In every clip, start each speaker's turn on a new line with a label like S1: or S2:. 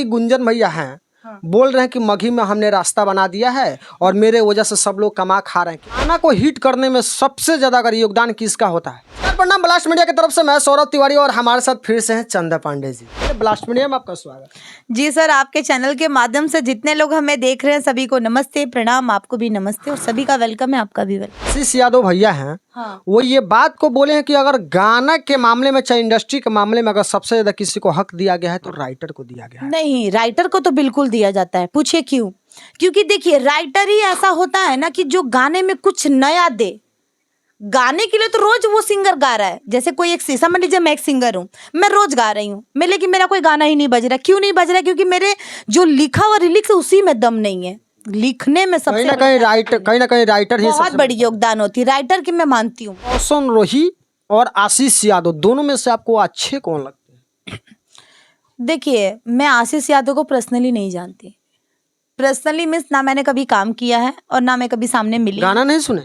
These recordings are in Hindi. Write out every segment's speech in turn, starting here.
S1: गुंजन भैया हैं। हाँ। बोल रहे हैं कि मगही में हमने रास्ता बना दिया है और मेरे वजह से सब लोग कमा खा रहे हैं। गाना को हिट करने में सबसे ज्यादा अगर योगदान किसका होता है? प्रणाम, ब्लास्ट मीडिया की तरफ से मैं सौरभ तिवारी और हमारे साथ फिर से हैं चंदा पांडे जी। ब्लास्ट मीडिया में आपका स्वागत।
S2: जी सर, आपके चैनल के माध्यम से जितने लोग हमें देख रहे हैं सभी को नमस्ते, प्रणाम। आपको भी नमस्ते और सभी का वेलकम है, आपका भी वेलकम।
S1: आशीष यादव भैया हैं। हाँ। वो ये बात को बोले हैं कि अगर गाना के मामले में चाहे इंडस्ट्री के मामले में अगर सबसे ज्यादा किसी को हक दिया गया है तो राइटर को दिया गया है।
S2: नहीं, राइटर को तो बिल्कुल दिया जाता है। पूछिए क्यों? क्योंकि देखिए, राइटर ही ऐसा होता है ना कि जो गाने में कुछ नया दे। गाने के लिए तो रोज वो सिंगर गा रहा है। जैसे कोई एक शीशा, मान लीजिए मैं एक सिंगर हूँ, मैं रोज गा रही हूँ, मैं लेकिन मेरा कोई गाना ही नहीं बज रहा। क्यों नहीं बज रहा? क्योंकि मेरे जो लिखा हुआ लिरिक्स है उसी में दम नहीं है। लिखने में सबसे
S1: कहीं ना कहीं राइटर ही
S2: बहुत बड़ी योगदान होती है। राइटर की मैं मानती हूँ।
S1: रोशन रोही और आशीष यादव दोनों में से आपको अच्छे कौन लगते हैं?
S2: देखिए, मैं आशीष यादव को पर्सनली नहीं जानती। पर्सनली मीन्स ना मैंने कभी काम किया है और ना मैं कभी सामने मिली।
S1: गाना नहीं सुने?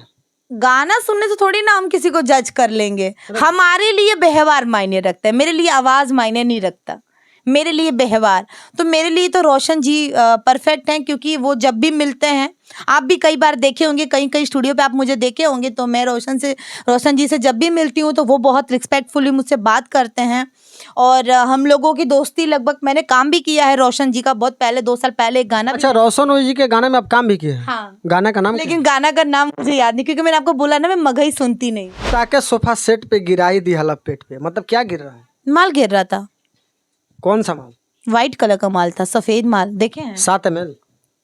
S2: गाना सुनने से थोड़ी ना हम किसी को जज कर लेंगे। हमारे लिए व्यवहार मायने रखता है, मेरे लिए आवाज मायने नहीं रखता, मेरे लिए व्यवहार। तो मेरे लिए तो रोशन जी परफेक्ट हैं, क्योंकि वो जब भी मिलते हैं, आप भी कई बार देखे होंगे, कहीं कहीं स्टूडियो पे आप मुझे देखे होंगे, तो मैं रोशन जी से जब भी मिलती हूँ तो वो बहुत रिस्पेक्टफुली मुझसे बात करते हैं। और हम लोगों की दोस्ती, लगभग मैंने काम भी किया है रोशन जी का बहुत पहले, 2 साल पहले एक गाना।
S1: अच्छा, रोशन जी के गाने में आप काम भी किए हैं?
S2: हाँ।
S1: गाना का नाम?
S2: लेकिन गाना का नाम मुझे याद नहीं, क्योंकि मैंने आपको बोला ना, मैं मगही सुनती नहीं।
S1: ताकि सोफा सेट पे गिराई दी हलप पेट पे, मतलब क्या गिर रहा है?
S2: माल गिर रहा था।
S1: कौन सा माल?
S2: व्हाइट कलर का माल था, सफेद माल। देखे हैं?
S1: 7 ml।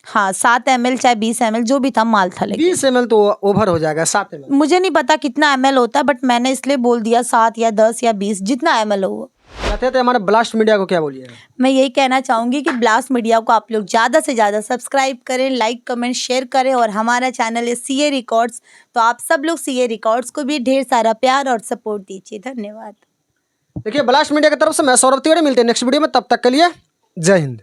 S2: हाँ, 7 ml चाहे 20 ml जो भी था, माल था। लेकिन
S1: 20 ml तो ओवर हो जाएगा। 7 ml
S2: मुझे नहीं पता कितना ml होता है, बट मैंने इसलिए बोल दिया 7 या 10 या 20, जितना ml हो।
S1: कहते थे हमारे ब्लास्ट मीडिया को क्या बोलिए?
S2: मैं यही कहना चाहूंगी कि ब्लास्ट मीडिया को आप लोग ज्यादा से ज्यादा सब्सक्राइब करें, लाइक कमेंट शेयर करें। और हमारा चैनल है सीए रिकॉर्ड्स, तो आप सब लोग सीए रिकॉर्ड्स को भी ढेर सारा प्यार और सपोर्ट दीजिए। धन्यवाद।
S1: देखिए, ब्लास्ट मीडिया की तरफ से मैं सौरभ तिवारी, मिलते हैं नेक्स्ट वीडियो में। तब तक के लिए जय हिंद।